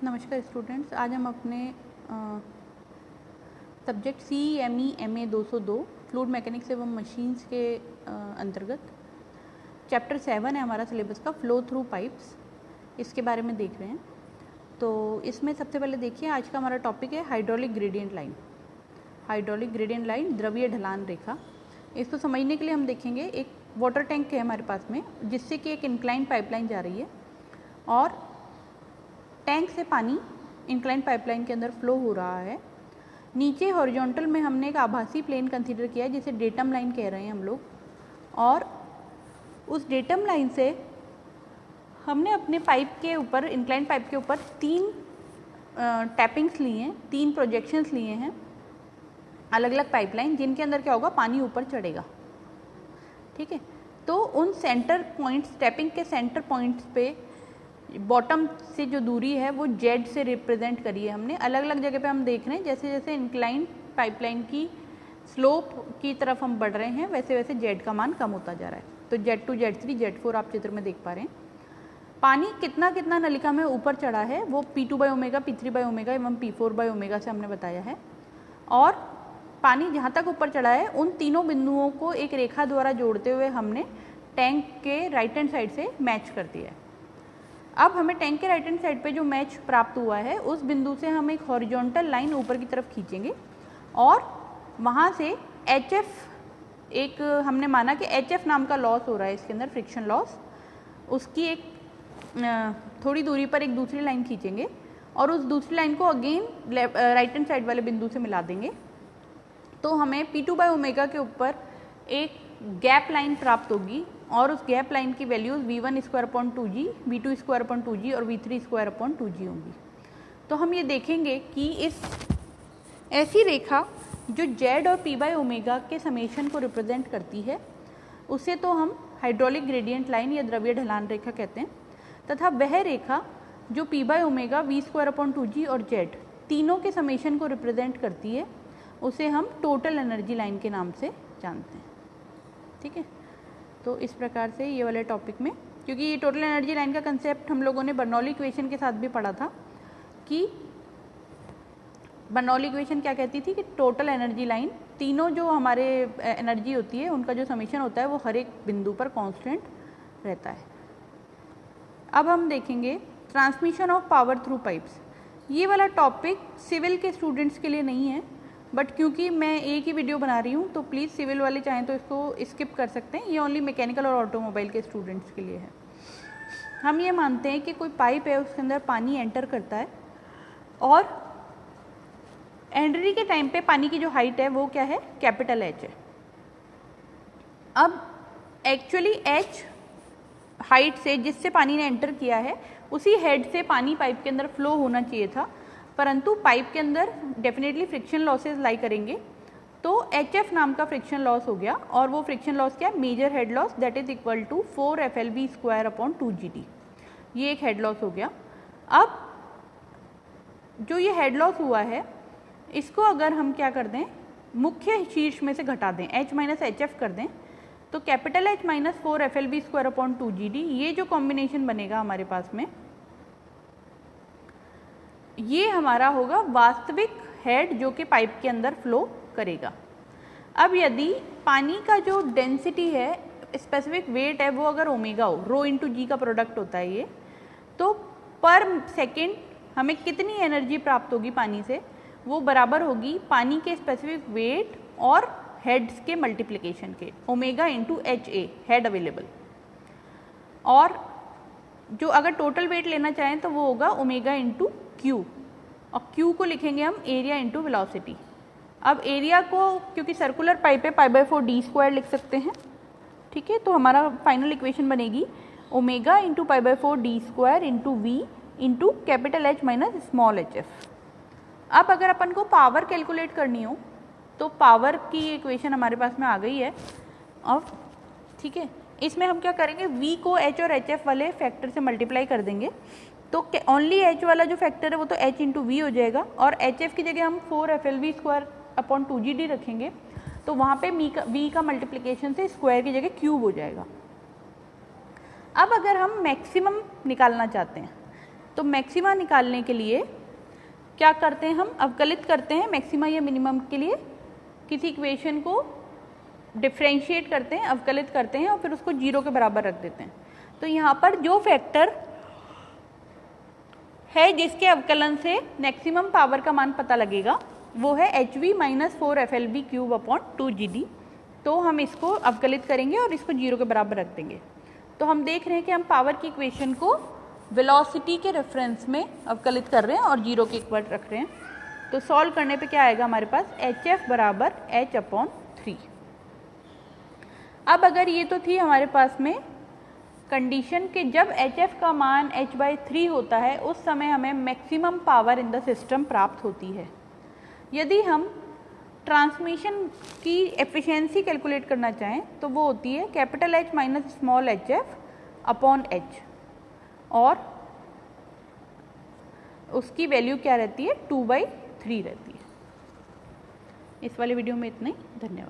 नमस्कार स्टूडेंट्स, आज हम अपने subject CME MA 202 fluid mechanics एवं मशीन्स के अंतर्गत चैप्टर 7 है हमारा सिलेबस का, फ्लो थ्रू पाइप्स, इसके बारे में देख रहे हैं। तो इसमें सबसे पहले देखिए, आज का हमारा टॉपिक है hydraulic gradient line. Hydraulic gradient line, द्रवीय ढलान रेखा। इसको समझने के लिए हम देखेंगे, एक वाटर टैंक है हमारे पास में, जिससे कि एक इंक्लाइन पाइपलाइन जा रही है और टैंक से पानी इंक्लाइन पाइपलाइन के अंदर फ्लो हो रहा है। नीचे हॉरिजॉन्टल में हमने एक आभासी प्लेन कंसीडर किया है, जिसे डेटम लाइन कह रहे हैं हम लोग, और उस डेटम लाइन से हमने अपने पाइप के ऊपर, इंक्लाइन पाइप के ऊपर 3 टैपिंग्स लिए हैं, 3 प्रोजेक्शंस लिए हैं, अलग अलग पाइपलाइन, जिनके अंदर क्या होगा, पानी ऊपर चढ़ेगा। ठीक है, तो उन सेंटर पॉइंट्स, टैपिंग के सेंटर पॉइंट्स पे बॉटम से जो दूरी है वो जेड से रिप्रेजेंट करी है हमने। अलग अलग जगह पे हम देख रहे हैं, जैसे जैसे इंक्लाइन पाइपलाइन की स्लोप की तरफ हम बढ़ रहे हैं, वैसे वैसे जेड का मान कम होता जा रहा है। तो Z2, Z3, Z4 आप चित्र में देख पा रहे हैं। पानी कितना कितना नलिका में ऊपर चढ़ा है वो P2/ओमेगा, P3/ओमेगा एवं P4/ओमेगा से हमने बताया है। और पानी जहाँ तक ऊपर चढ़ा है, उन तीनों बिंदुओं को एक रेखा द्वारा जोड़ते हुए हमने टैंक के राइट हैंड साइड से मैच कर दिया है। अब हमें टैंक के राइट हैंड साइड पे जो मैच प्राप्त हुआ है, उस बिंदु से हम एक हॉरिजॉन्टल लाइन ऊपर की तरफ खींचेंगे और वहाँ से HF, एक हमने माना कि HF नाम का लॉस हो रहा है इसके अंदर, फ्रिक्शन लॉस, उसकी एक थोड़ी दूरी पर एक दूसरी लाइन खींचेंगे और उस दूसरी लाइन को अगेन राइट हैंड साइड वाले बिंदु से मिला देंगे। तो हमें P2/ओमेगा के ऊपर एक गैप लाइन प्राप्त होगी और उस गैप लाइन की values V1² 2G, V2² 2G और V3² 2G होंगी। तो हम ये देखेंगे कि इस ऐसी रेखा जो Z और P/ओमेगा के समेशन को रिप्रेजेंट करती है, उसे तो हम हाइड्रोलिक ग्रेडियंट लाइन या द्रवीय ढलान रेखा कहते हैं, तथा वह रेखा जो P/ओमेगा, V² 2G और Z तीनों के समेशन को रिप्रेजेंट करती है, उसे हम टोटल एनर्जी लाइन के नाम से जानते हैं। ठीक है, तो इस प्रकार से ये वाले टॉपिक में, क्योंकि ये टोटल एनर्जी लाइन का कंसेप्ट हम लोगों ने बर्नौली इक्वेशन के साथ भी पढ़ा था कि बर्नौली इक्वेशन क्या कहती थी कि टोटल एनर्जी लाइन, तीनों जो हमारे एनर्जी होती है उनका जो समीशन होता है वो हर एक बिंदु पर कांस्टेंट रहता है। अब हम देखेंगे transmission of power through pipes. ये वाला टॉपिक सिविल के स्टूडेंट्स के लिए नहीं है, बट क्योंकि मैं एक ही वीडियो बना रही हूँ तो प्लीज़ सिविल वाले चाहें तो इसको स्किप कर सकते हैं। ये ओनली मैकेनिकल और ऑटोमोबाइल के स्टूडेंट्स के लिए है। हम ये मानते हैं कि कोई पाइप है, उसके अंदर पानी एंटर करता है और एंट्री के टाइम पे पानी की जो हाइट है वो क्या है, कैपिटल H है। अब एक्चुअली H हाइट से जिससे पानी ने एंटर किया है, उसी हेड से पानी पाइप के अंदर फ्लो होना चाहिए था, परंतु पाइप के अंदर डेफिनेटली फ्रिक्शन लॉसेस लाई करेंगे, तो HF नाम का फ्रिक्शन लॉस हो गया। और वो फ्रिक्शन लॉस क्या है, major head loss, that is equal to 4FLV² 2GT। ये एक हेड लॉस हो गया। अब जो ये हेड लॉस हुआ है, इसको अगर हम क्या कर दें, मुख्य शीर्ष में से घटा दें, H माइनस HF कर दें, तो capital H minus 4FLV² 2GT, ये जो कॉम्बिनेशन बनेगा हमारे पास में, ये हमारा होगा वास्तविक हेड जो कि पाइप के अंदर फ्लो करेगा। अब यदि पानी का जो डेंसिटी है, स्पेसिफिक वेट है, वो अगर ओमेगा हो, रो इंटू जी का प्रोडक्ट होता है ये, तो पर सेकेंड हमें कितनी एनर्जी प्राप्त होगी पानी से, वो बराबर होगी पानी के स्पेसिफिक वेट और हेड्स के मल्टीप्लिकेशन के, omega into HA, head available. और जो अगर टोटल वेट लेना चाहें तो वो होगा ओमेगा इंटू Q, और Q को लिखेंगे हम एरिया इंटू वेलोसिटी। अब एरिया को, क्योंकि सर्कुलर पाइप है, π/4d² लिख सकते हैं। ठीक है, तो हमारा फाइनल इक्वेशन बनेगी omega into π/4d² into V into capital H minus small HF। अब अगर अपन को पावर कैलकुलेट करनी हो तो पावर की इक्वेशन हमारे पास में आ गई है। अब ठीक है, इसमें हम क्या करेंगे, V को H और HF वाले फैक्टर से मल्टीप्लाई कर देंगे, तो ओनली H वाला जो फैक्टर है वो तो H इंटू V हो जाएगा, और HF की जगह हम 4FLV² 2GT रखेंगे, तो वहाँ पे V का मल्टीप्लिकेशन से स्क्वायर की जगह क्यूब हो जाएगा। अब अगर हम मैक्सिमम निकालना चाहते हैं, तो मैक्सिमा निकालने के लिए क्या करते हैं, हम अवकलित करते हैं मैक्सिमा या मिनिमम के लिए, किसी इक्वेशन को डिफ्रेंशिएट करते हैं, अवकलित करते हैं और फिर उसको 0 के बराबर रख देते हैं। तो यहाँ पर जो फैक्टर है जिसके अवकलन से मैक्सिमम पावर का मान पता लगेगा वो है HV - 4FLV³/2GD। तो हम इसको अवकलित करेंगे और इसको 0 के बराबर रख देंगे। तो हम देख रहे हैं कि हम पावर की इक्वेशन को वेलोसिटी के रेफरेंस में अवकलित कर रहे हैं और 0 के इक्वल रख रहे हैं। तो सॉल्व करने पे क्या आएगा हमारे पास, HF = H/3। अब अगर ये तो थी हमारे पास में कंडीशन कि जब HF का मान H/3 होता है उस समय हमें maximum power in the system प्राप्त होती है। यदि हम ट्रांसमिशन की एफिशिएंसी कैलकुलेट करना चाहें तो वो होती है H - hf/h और उसकी वैल्यू क्या रहती है, 2/3 रहती है। इस वाले वीडियो में इतना ही, धन्यवाद।